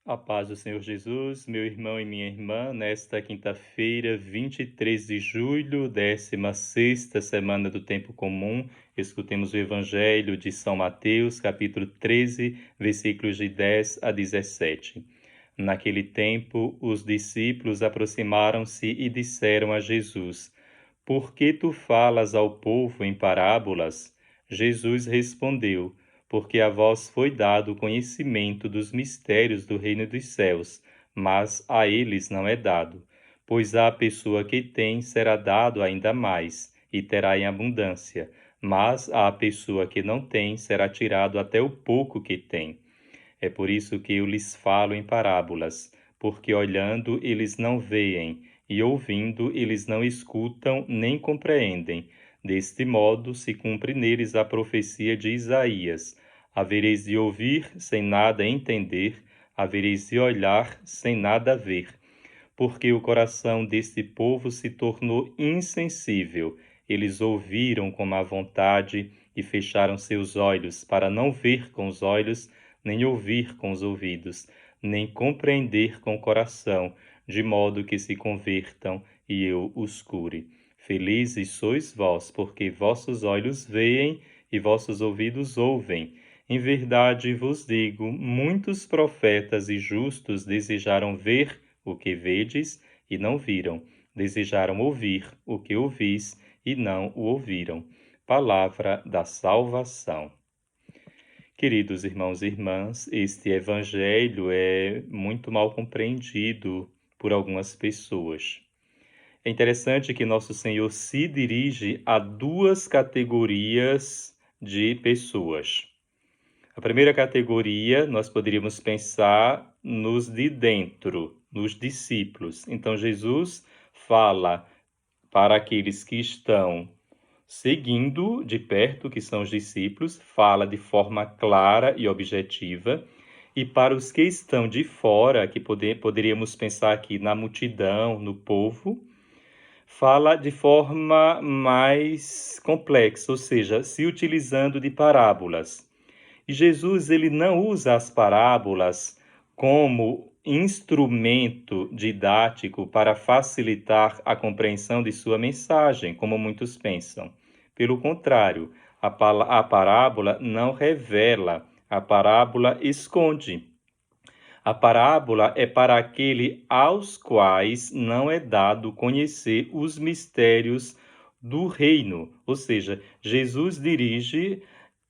A paz do Senhor Jesus, meu irmão e minha irmã, nesta quinta-feira, 23 de julho, 16ª semana do Tempo Comum, escutemos o Evangelho de São Mateus, capítulo 13, versículos de 10 a 17. Naquele tempo, os discípulos aproximaram-se e disseram a Jesus: Por que tu falas ao povo em parábolas? Jesus respondeu: Porque a vós foi dado o conhecimento dos mistérios do reino dos céus, mas a eles não é dado. Pois à pessoa que tem será dado ainda mais, e terá em abundância, mas à pessoa que não tem será tirado até o pouco que tem. É por isso que eu lhes falo em parábolas, porque olhando eles não veem, e ouvindo eles não escutam nem compreendem. Deste modo se cumpre neles a profecia de Isaías: havereis de ouvir sem nada entender, havereis de olhar sem nada ver. Porque o coração deste povo se tornou insensível. Eles ouviram com má vontade e fecharam seus olhos, para não ver com os olhos, nem ouvir com os ouvidos, nem compreender com o coração, de modo que se convertam e eu os cure. Felizes sois vós, porque vossos olhos veem e vossos ouvidos ouvem. Em verdade vos digo, muitos profetas e justos desejaram ver o que vedes e não viram, desejaram ouvir o que ouvis e não o ouviram. Palavra da salvação. Queridos irmãos e irmãs, este evangelho é muito mal compreendido por algumas pessoas. É interessante que nosso Senhor se dirige a duas categorias de pessoas. A primeira categoria, nós poderíamos pensar nos de dentro, nos discípulos. Então, Jesus fala para aqueles que estão seguindo de perto, que são os discípulos, fala de forma clara e objetiva. E para os que estão de fora, que poderíamos pensar aqui na multidão, no povo, fala de forma mais complexa, ou seja, se utilizando de parábolas. E Jesus ele não usa as parábolas como instrumento didático para facilitar a compreensão de sua mensagem, como muitos pensam. Pelo contrário, a parábola não revela, a parábola esconde. A parábola é para aquele aos quais não é dado conhecer os mistérios do reino. Ou seja, Jesus dirige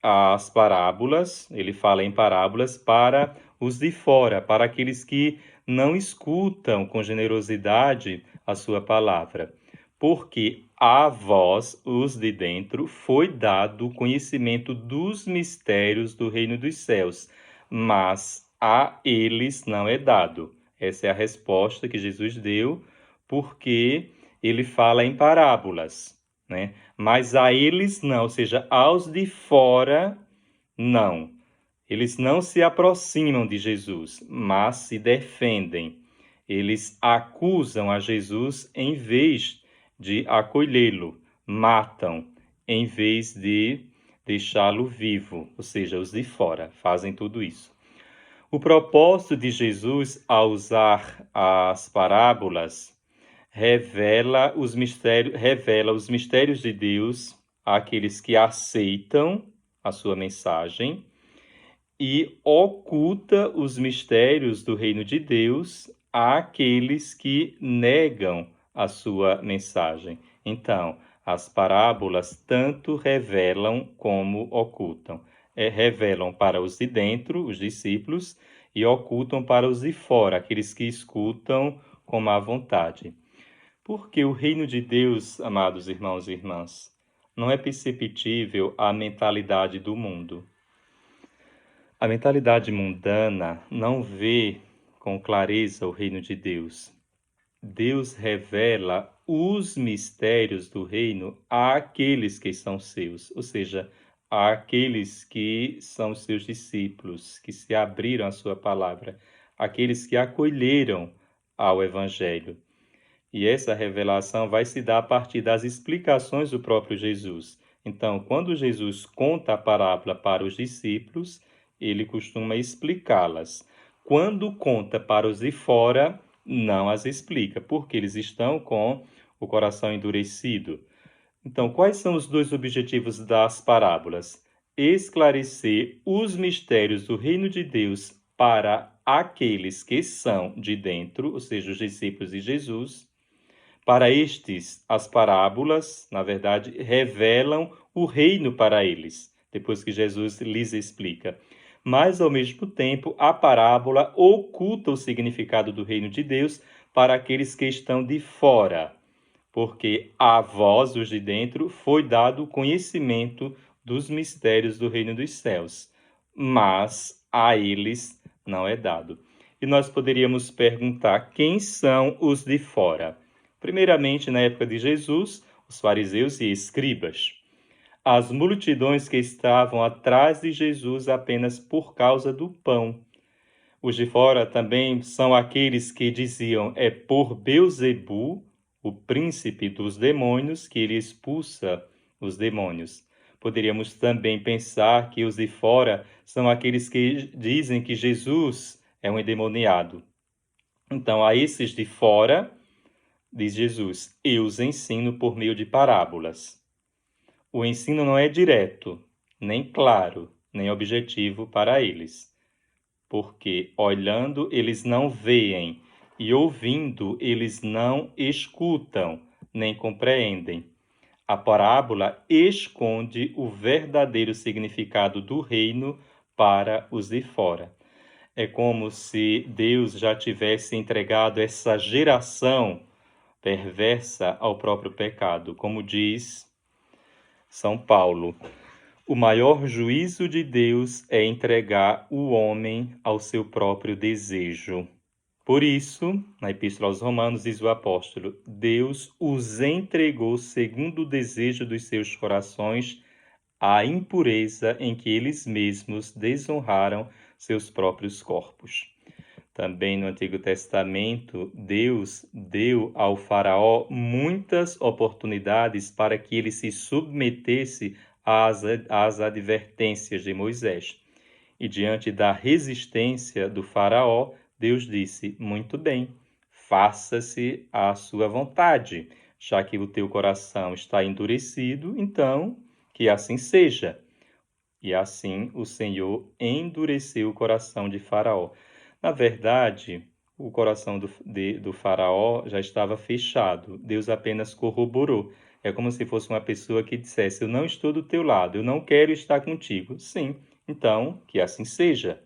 as parábolas, ele fala em parábolas para os de fora, para aqueles que não escutam com generosidade a sua palavra. Porque a vós, os de dentro, foi dado o conhecimento dos mistérios do reino dos céus, mas a eles não é dado. Essa é a resposta que Jesus deu, porque ele fala em parábolas, né? Mas a eles não, ou seja, aos de fora, não. Eles não se aproximam de Jesus, mas se defendem. Eles acusam a Jesus em vez de acolhê-lo, matam em vez de deixá-lo vivo, ou seja, os de fora fazem tudo isso. O propósito de Jesus ao usar as parábolas revela os mistérios de Deus àqueles que aceitam a sua mensagem e oculta os mistérios do reino de Deus àqueles que negam a sua mensagem. Então, as parábolas tanto revelam como ocultam. Revelam para os de dentro, os discípulos, e ocultam para os de fora, aqueles que escutam com má vontade. Porque o reino de Deus, amados irmãos e irmãs, não é perceptível à mentalidade do mundo. A mentalidade mundana não vê com clareza o reino de Deus. Deus revela os mistérios do reino àqueles que são seus, ou seja, àqueles que são seus discípulos, que se abriram à sua palavra, aqueles que acolheram ao Evangelho. E essa revelação vai se dar a partir das explicações do próprio Jesus. Então, quando Jesus conta a parábola para os discípulos, ele costuma explicá-las. Quando conta para os de fora, não as explica, porque eles estão com o coração endurecido. Então, quais são os dois objetivos das parábolas? Esclarecer os mistérios do reino de Deus para aqueles que são de dentro, ou seja, os discípulos de Jesus. Para estes, as parábolas, na verdade, revelam o reino para eles, depois que Jesus lhes explica. Mas, ao mesmo tempo, a parábola oculta o significado do reino de Deus para aqueles que estão de fora, porque a vós, os de dentro, foi dado o conhecimento dos mistérios do reino dos céus, mas a eles não é dado. E nós poderíamos perguntar: quem são os de fora? Primeiramente, na época de Jesus, os fariseus e escribas. As multidões que estavam atrás de Jesus apenas por causa do pão. Os de fora também são aqueles que diziam: é por Beelzebu, o príncipe dos demônios, que ele expulsa os demônios. Poderíamos também pensar que os de fora são aqueles que dizem que Jesus é um endemoniado. Então, a esses de fora, diz Jesus, eu os ensino por meio de parábolas. O ensino não é direto, nem claro, nem objetivo para eles, porque olhando eles não veem e ouvindo eles não escutam, nem compreendem. A parábola esconde o verdadeiro significado do reino para os de fora. É como se Deus já tivesse entregado essa geração perversa ao próprio pecado. Como diz São Paulo, o maior juízo de Deus é entregar o homem ao seu próprio desejo. Por isso, na Epístola aos Romanos, diz o apóstolo: Deus os entregou segundo o desejo dos seus corações, à impureza em que eles mesmos desonraram seus próprios corpos. Também no Antigo Testamento, Deus deu ao faraó muitas oportunidades para que ele se submetesse às advertências de Moisés. E diante da resistência do faraó, Deus disse: muito bem, faça-se a sua vontade, já que o teu coração está endurecido, então que assim seja. E assim o Senhor endureceu o coração de Faraó. Na verdade, o coração do Faraó já estava fechado. Deus apenas corroborou. É como se fosse uma pessoa que dissesse: eu não estou do teu lado, eu não quero estar contigo. Sim, então que assim seja.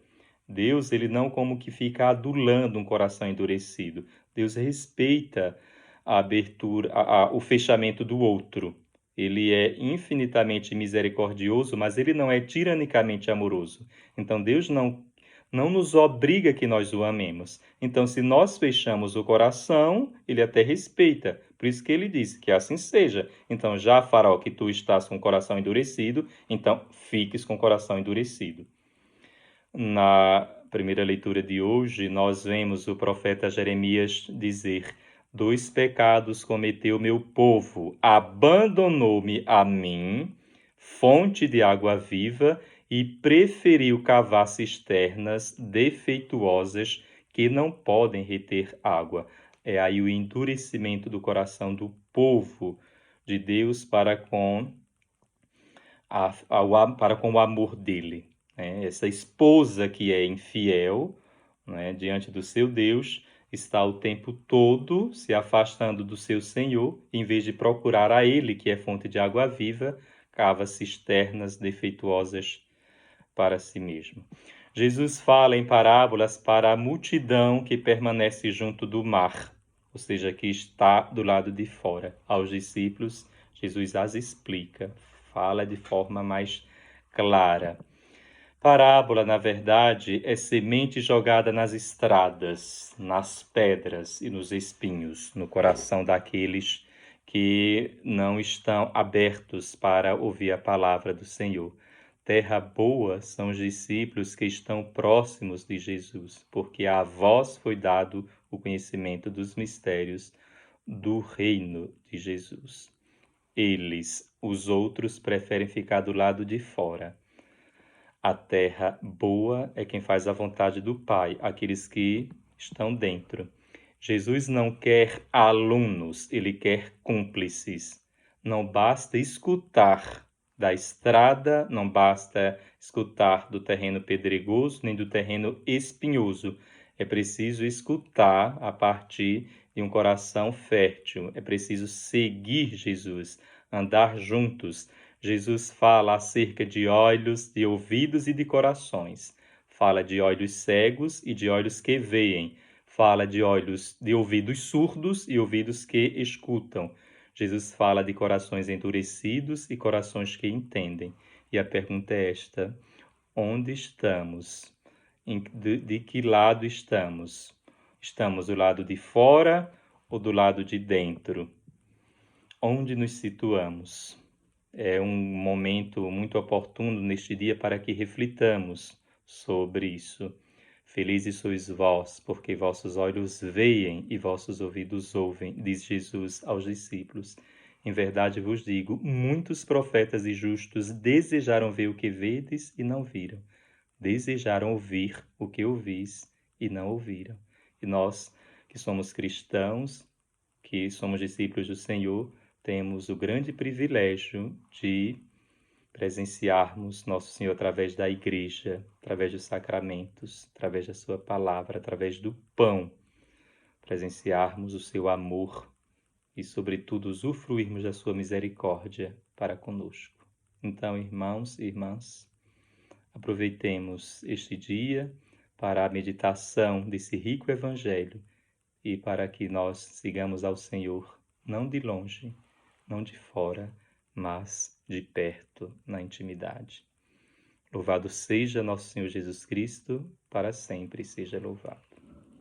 Deus, ele não como que fica adulando um coração endurecido. Deus respeita a abertura, o fechamento do outro. Ele é infinitamente misericordioso, mas ele não é tiranicamente amoroso. Então Deus não nos obriga que nós o amemos. Então, se nós fechamos o coração, ele até respeita. Por isso que ele disse que assim seja. Então, já, Faraó, que tu estás com o coração endurecido, então fiques com o coração endurecido. Na primeira leitura de hoje, nós vemos o profeta Jeremias dizer: dois pecados cometeu meu povo, abandonou-me a mim, fonte de água viva, e preferiu cavar cisternas defeituosas que não podem reter água. É aí o endurecimento do coração do povo de Deus para com o amor dele. Né? Essa esposa que é infiel, né, diante do seu Deus, está o tempo todo se afastando do seu Senhor, em vez de procurar a ele, que é fonte de água viva, cava cisternas defeituosas para si mesmo. Jesus fala em parábolas para a multidão que permanece junto do mar, ou seja, que está do lado de fora. Aos discípulos, Jesus as explica, fala de forma mais clara. Parábola, na verdade, é semente jogada nas estradas, nas pedras e nos espinhos, no coração daqueles que não estão abertos para ouvir a palavra do Senhor. Terra boa são os discípulos que estão próximos de Jesus, porque a vós foi dado o conhecimento dos mistérios do reino de Jesus. Eles, os outros, preferem ficar do lado de fora. A terra boa é quem faz a vontade do Pai, aqueles que estão dentro. Jesus não quer alunos, ele quer cúmplices. Não basta escutar da estrada, não basta escutar do terreno pedregoso, nem do terreno espinhoso. É preciso escutar a partir de um coração fértil. É preciso seguir Jesus, andar juntos. Jesus fala acerca de olhos, de ouvidos e de corações. Fala de olhos cegos e de olhos que veem. Fala de olhos, de ouvidos surdos e ouvidos que escutam. Jesus fala de corações endurecidos e corações que entendem. E a pergunta é esta: onde estamos? De que lado estamos? Estamos do lado de fora ou do lado de dentro? Onde nos situamos? É um momento muito oportuno neste dia para que reflitamos sobre isso. Felizes sois vós, porque vossos olhos veem e vossos ouvidos ouvem, diz Jesus aos discípulos. Em verdade vos digo, muitos profetas e justos desejaram ver o que vedes e não viram. Desejaram ouvir o que ouvis e não ouviram. E nós, que somos cristãos, que somos discípulos do Senhor, temos o grande privilégio de presenciarmos Nosso Senhor através da igreja, através dos sacramentos, através da sua palavra, através do pão, presenciarmos o seu amor e, sobretudo, usufruirmos da sua misericórdia para conosco. Então, irmãos e irmãs, aproveitemos este dia para a meditação desse rico evangelho e para que nós sigamos ao Senhor, não de longe, não de fora, mas de perto, na intimidade. Louvado seja nosso Senhor Jesus Cristo, para sempre seja louvado.